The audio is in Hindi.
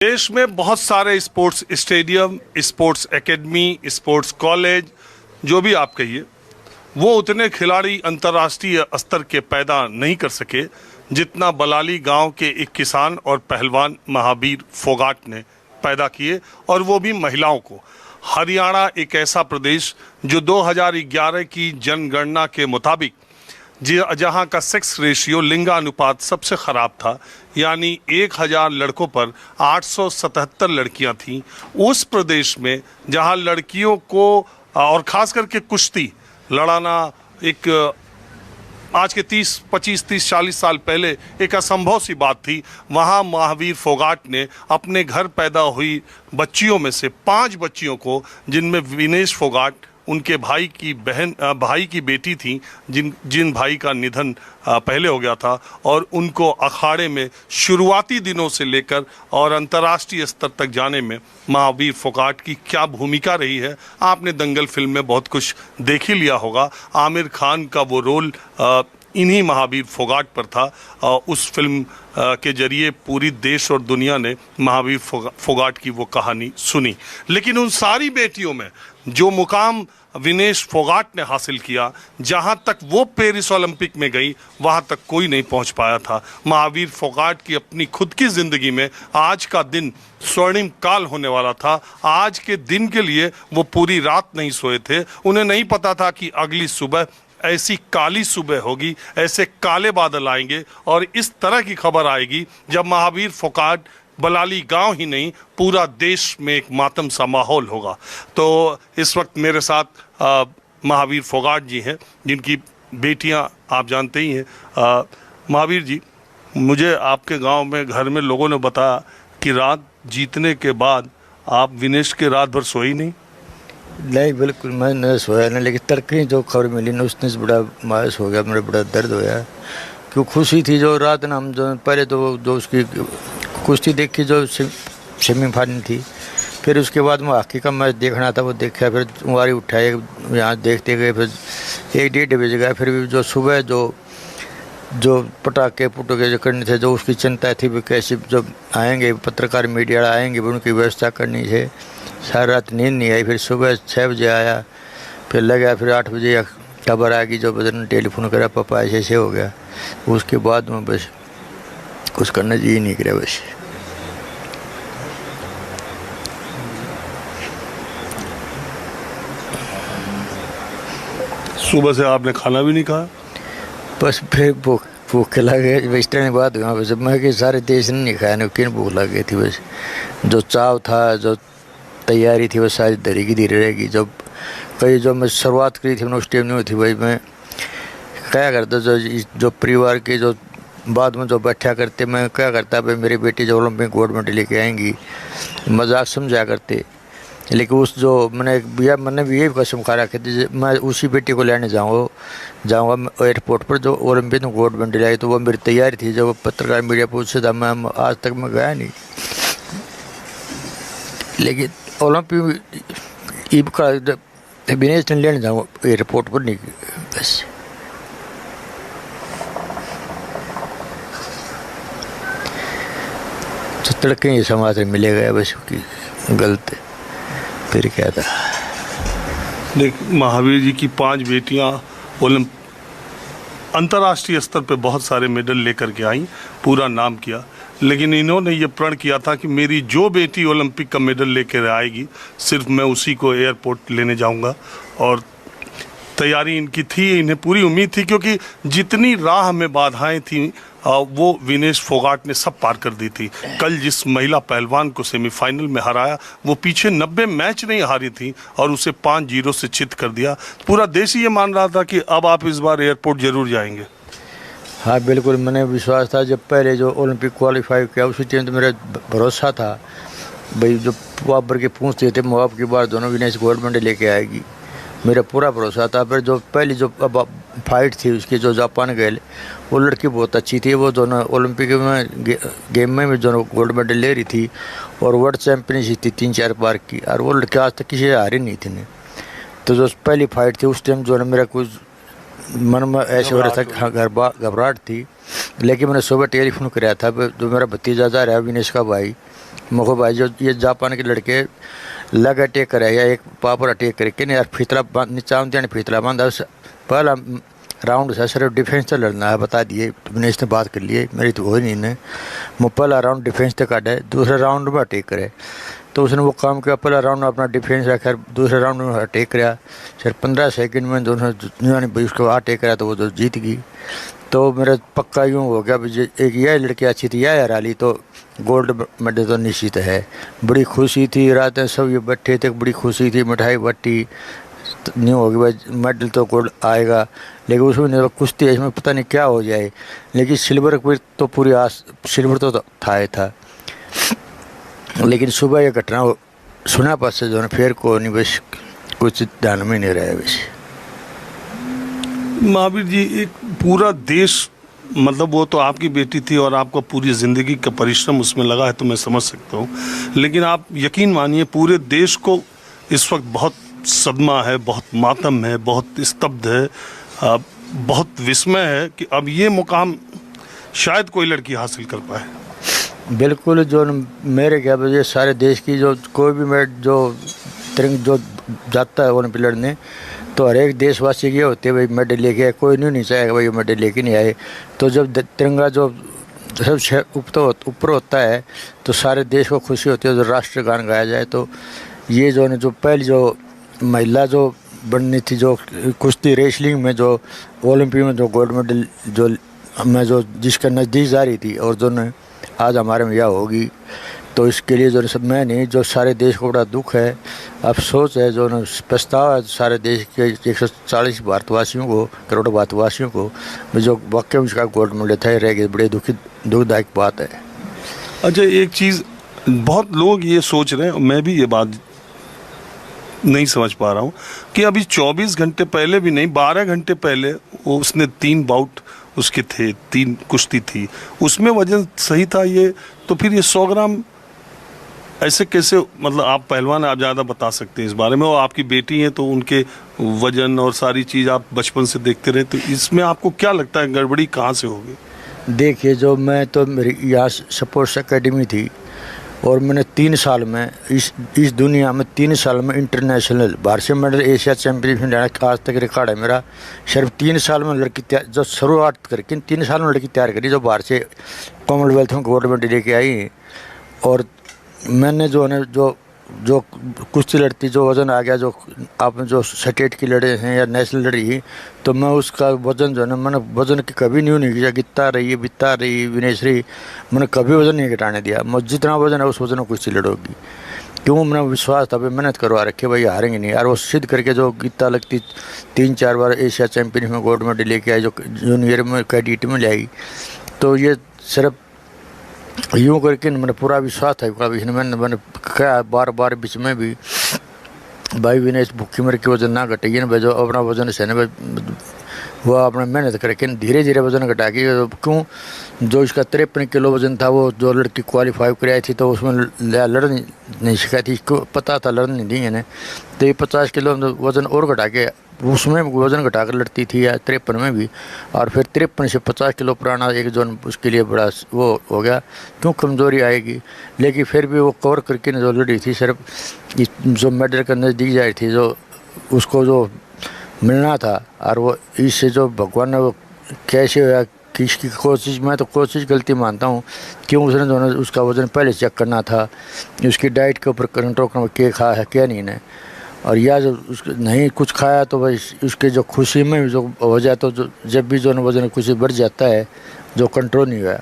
देश में बहुत सारे sports stadium, sports academy, sports college, जो भी आप कहिए, वो उतने खिलाड़ी अंतर्राष्ट्रीय स्तर के पैदा नहीं कर सके जितना बलाली गांव के एक किसान और पहलवान महावीर फोगाट ने पैदा किए, और वो भी महिलाओं को। हरियाणा एक ऐसा प्रदेश जो 2011 की जनगणना के मुताबिक जहां का सेक्स रेशियो, लिंगानुपात सबसे ख़राब था, यानी 1000 लड़कों पर 877 लड़कियां थीं। उस प्रदेश में जहां लड़कियों को और ख़ास करके कुश्ती लड़ाना एक आज के 25-30-40 साल पहले एक असंभव सी बात थी, वहाँ महावीर फोगाट ने अपने घर पैदा हुई बच्चियों में से 5 बच्चियों को, जिनमें विनेश फोगाट उनके भाई की बेटी थी, जिन भाई का निधन पहले हो गया था, और उनको अखाड़े में शुरुआती दिनों से लेकर और अंतर्राष्ट्रीय स्तर तक जाने में महावीर फोगाट की क्या भूमिका रही है। आपने दंगल फिल्म में बहुत कुछ देख ही लिया होगा। आमिर खान का वो रोल इन्हीं महावीर फोगाट पर था। उस फिल्म के जरिए पूरी देश और दुनिया ने महावीर फोगाट की वो कहानी सुनी। लेकिन उन सारी बेटियों में जो मुकाम विनेश फोगाट ने हासिल किया, जहां तक वो पेरिस ओलंपिक में गई, वहां तक कोई नहीं पहुंच पाया था। महावीर फोगाट की अपनी खुद की ज़िंदगी में आज का दिन स्वर्णिम काल होने वाला था। आज के दिन के लिए वो पूरी रात नहीं सोए थे। उन्हें नहीं पता था कि अगली सुबह ऐसी काली सुबह होगी, ऐसे काले बादल आएंगे और इस तरह की खबर आएगी जब महावीर फोगाट बलाली गांव ही नहीं, पूरा देश में एक मातम सा माहौल होगा। तो इस वक्त मेरे साथ महावीर फोगाट जी हैं, जिनकी बेटियां आप जानते ही हैं। महावीर जी, मुझे आपके गांव में घर में लोगों ने बताया कि रात जीतने के बाद आप विनेश के रात भर सोई नहीं। नहीं, बिल्कुल मैं न सोया नहीं, लेकिन तड़के जो खबर मिली ना, उसने से बड़ा मायूस हो गया, मेरा बड़ा दर्द होया। क्यों खुशी थी जो रात ना, हम जो पहले तो जो उसकी कुश्ती देखी जो सेमीफाइनल थी, फिर उसके बाद मैं हॉकी का मैच देखना था, वो देखा, फिर उंगारी उठाए यहाँ देखते गए, फिर 1-1:30 बजे गए। फिर भी जो सुबह जो पटाखे पुटके जो करने थे, जो उसकी चिंता थी भी कैसे जब आएंगे पत्रकार मीडिया आएंगे, भी उनकी व्यवस्था करनी है। सारी रात नींद नहीं आई। फिर सुबह 6 बजे आया, फिर लगा, फिर 8 बजे खबर आ गई, जो बदन टेलीफोन करा, पापा ऐसे हो गया। उसके बाद में बस कुछ करने जी नहीं करे। बस सुबह से आपने खाना भी नहीं खाया? बस फिर भूख लगे, इस तरह की बात हुआ। बस मैं कि सारे देश ने नहीं खाया, नहीं किन भूख लग गई थी। बस जो चाव था, जो तैयारी थी, वो सारी धीरे की धीरे रहेगी। जब कहीं जो मैं शुरुआत करी थी उस टाइम नहीं हुई थी। भाई मैं क्या करता, जो परिवार के जो बाद में जो बैठा करते, मैं क्या करता, भाई मेरी बेटी जो ओलंपिक गोल्ड मेडल लेके आएंगी, मजाक समझा करते। लेकिन उस जो मैंने भी यही कसम खा रखी थी, मैं उसी बेटी को लेने जाऊँगा एयरपोर्ट पर जो ओलंपिक में गोल्ड मेडल आई। तो वो मेरी तैयारी थी। जब पत्रकार मीडिया पूछे था, मैं आज तक मैं गया नहीं। लेकिन ओलंपिक का विनेश ने लेने जाऊँगा एयरपोर्ट पर, नहीं बस। तो तड़के ही समाचार मिले गया, बस की गलत। फिर क्या था, देख, महावीर जी की 5 बेटियां अंतर्राष्ट्रीय स्तर पे बहुत सारे मेडल लेकर के आई, पूरा नाम किया। लेकिन इन्होंने ये प्रण किया था कि मेरी जो बेटी ओलंपिक का मेडल लेकर आएगी, सिर्फ मैं उसी को एयरपोर्ट लेने जाऊंगा। और तैयारी इनकी थी, इन्हें पूरी उम्मीद थी, क्योंकि जितनी राह में बाधाएं थीं वो विनेश फोगाट ने सब पार कर दी थी। कल जिस महिला पहलवान को सेमीफाइनल में हराया, वो पीछे 90 मैच नहीं हारी थी और उसे 5-0 से चित कर दिया। पूरा देश ये मान रहा था कि अब आप इस बार एयरपोर्ट जरूर जाएंगे। हाँ बिल्कुल, मैंने विश्वास था। जब पहले जो ओलंपिक क्वालिफाई किया, उसी टाइम तो मेरा भरोसा था भाई, जो बाबर के पूछते थे मुआब की बार दोनों विनेश गोल्ड मेडल लेके आएगी, मेरा पूरा भरोसा था। फिर जो पहली जो फाइट थी उसकी, जो जापान गए, वो लड़की बहुत अच्छी थी। वो दोनों ओलंपिक में गेम में भी दोनों गोल्ड मेडल ले रही थी और वर्ल्ड चैम्पियनशिप थी 3-4 बार की, और वो लड़की आज तक किसी हारी नहीं थी। तो जो पहली फाइट थी उस टाइम जो मेरा कुछ मन में ऐसे हो रहा था, घबराहट थी। लेकिन मैंने सुबह टेलीफोन कराया था, जो मेरा भतीजा जा रहा है विनेश का भाई, मुखो भाई जो ये जापान के लड़के लग अटैक करे या एक पापर अटैक करे कि नहीं यार फितरा नीचा होती फितरा बांधा पहला राउंड से सिर्फ डिफेंस से लड़ना है बता दिए मैंने इसने बात कर ली मेरी तो हो नहीं ने वो पहला राउंड डिफेंस से काटा है दूसरे राउंड में अटैक करे तो उसने वो काम किया पहला राउंड में अपना डिफेंस रखा दूसरे राउंड में अटैक कराया फिर 15 सेकंड में दोनों भाई उसको अटैक कराया तो वो तो जीत गई। तो मेरा पक्का यूँ हो गया एक यह लड़की अच्छी थी यह रैली तो गोल्ड मेडल तो निश्चित है। बड़ी खुशी थी रात में सब ये बैठे थे बड़ी खुशी थी मिठाई बट्टी नहीं होगी भाई मेडल तो गोल्ड आएगा लेकिन उसमें कुश्ती है इसमें पता नहीं क्या हो जाए लेकिन सिल्वर पर तो पूरी आस सिल्वर तो था ही था। लेकिन सुबह ये घटना सुना पास से जो है फिर को नहीं बस कुछ ध्यान में नहीं रहा वैसे। महावीर जी एक पूरा देश मतलब वो तो आपकी बेटी थी और आपका पूरी ज़िंदगी का परिश्रम उसमें लगा है तो मैं समझ सकता हूँ लेकिन आप यकीन मानिए पूरे देश को इस वक्त बहुत सदमा है बहुत मातम है बहुत स्तब्ध है बहुत विस्मय है कि अब ये मुकाम शायद कोई लड़की हासिल कर पाए। बिल्कुल जो मेरे क्या वजह सारे देश की जो कोई भी मैच जो तिरंग जो जाता है ओलंपिक लड़ने तो हर एक देशवासी के होते भाई मेडल लेके आए कोई नहीं चाहेगा भाई मेडल लेके नहीं आए। तो जब तिरंगा जो सब ऊपर होता है तो सारे देश को खुशी होती है जो राष्ट्रगान गाया जाए। तो ये जो जो पहली जो महिला जो बननी थी जो कुश्ती रेसलिंग में जो ओलंपिक में जो गोल्ड मेडल जो मैं जो जिसका नज़दीक जा रही थी और जो ने आज हमारे में यह होगी तो इसके लिए जो सब मैं नहीं जो सारे देश को बड़ा दुख है अफसोस है जो पछतावा है सारे देश के 140 भारतवासियों को करोड़ों भारतवासियों को जो वाकई उसका गोल्ड मेडल था रह गए बड़े दुखदायक बात है। अच्छा एक चीज़ बहुत लोग ये सोच रहे हैं मैं भी ये बात नहीं समझ पा रहा हूँ कि अभी 24 घंटे पहले भी नहीं 12 घंटे पहले वो उसने 3 बाउट उसके थे 3 कुश्ती थी उसमें वजन सही था ये तो फिर ये 100 ग्राम ऐसे कैसे मतलब आप पहलवान आप ज़्यादा बता सकते हैं इस बारे में और आपकी बेटी हैं तो उनके वजन और सारी चीज़ आप बचपन से देखते रहे तो इसमें आपको क्या लगता है गड़बड़ी कहाँ से होगी? देखिए जो मैं तो मेरी यहाँ स्पोर्ट्स एकेडमी थी और मैंने 3 साल में इस दुनिया में 3 साल में इंटरनेशनल भारतीय मेडल एशिया चैम्पियनशिप आज तक रिकॉर्ड है मेरा। सिर्फ 3 साल में लड़की जो शुरुआत करके 3 साल में लड़की तैयार करी जो बाहर से कॉमनवेल्थ में गोल्ड मेडल लेके आई। और मैंने जो है जो कुश्ती लड़ती जो वज़न आ गया जो आपने जो स्टेट की लड़े हैं या नेशनल लड़ी तो मैं उसका वज़न जो है ना मैंने वज़न की कभी नहीं किया गिरता रही बिता रही विनेश्वरी मैंने कभी वज़न नहीं घटाने दिया। मैं जितना वज़न है उस वज़न में कुश्ती लड़ोगी क्यों मैंने विश्वास था भाई मेहनत करवा रखे भाई हारेंगे नहीं यार। वो सिद्ध करके जो गीता लगती 3-4 बार एशिया चैम्पियन में गोल्ड मेडल लेके आई जो जूनियर में कैडेट में ले आई तो ये सिर्फ यूँ करके मैंने पूरा विश्वास था मैंने कहा बार बार बीच में भी भाई विनेश भूखी मर के वजन ना घटेगी ना भाई जो अपना वजन से ना भाई वो अपना मेहनत करके धीरे धीरे वजन घटा के क्यों जो इसका 53 किलो वजन था वो जो लड़की क्वालिफाई कराई थी तो उसमें लड़ नहीं सिखाई थी इसको पता था लड़ नहीं दी है तो ये 50 किलो वजन और घटा के उसमें वज़न घटा कर लड़ती थी या 53 में भी और फिर 53 से 50 किलो पुराना एक जोन उसके लिए बड़ा वो हो गया क्यों कमज़ोरी आएगी। लेकिन फिर भी वो कवर करके जो लड़ी थी सिर्फ जो मेडल का नज़दीक जा रही थी जो उसको जो मिलना था और वो इससे जो भगवान ने वो कैसे होया किसकी कोशिश मैं तो कोशिश गलती मानता हूँ क्यों उसने जो है उसका वज़न पहले चेक करना था उसकी डाइट के ऊपर कंट्रोल करना क्या खा है क्या नहीं ने और या जो उसको नहीं कुछ खाया तो भाई उसके जो खुशी में जो हो जाए तो जब भी जो वज़न खुशी बढ़ जाता है जो कंट्रोल नहीं हुआ।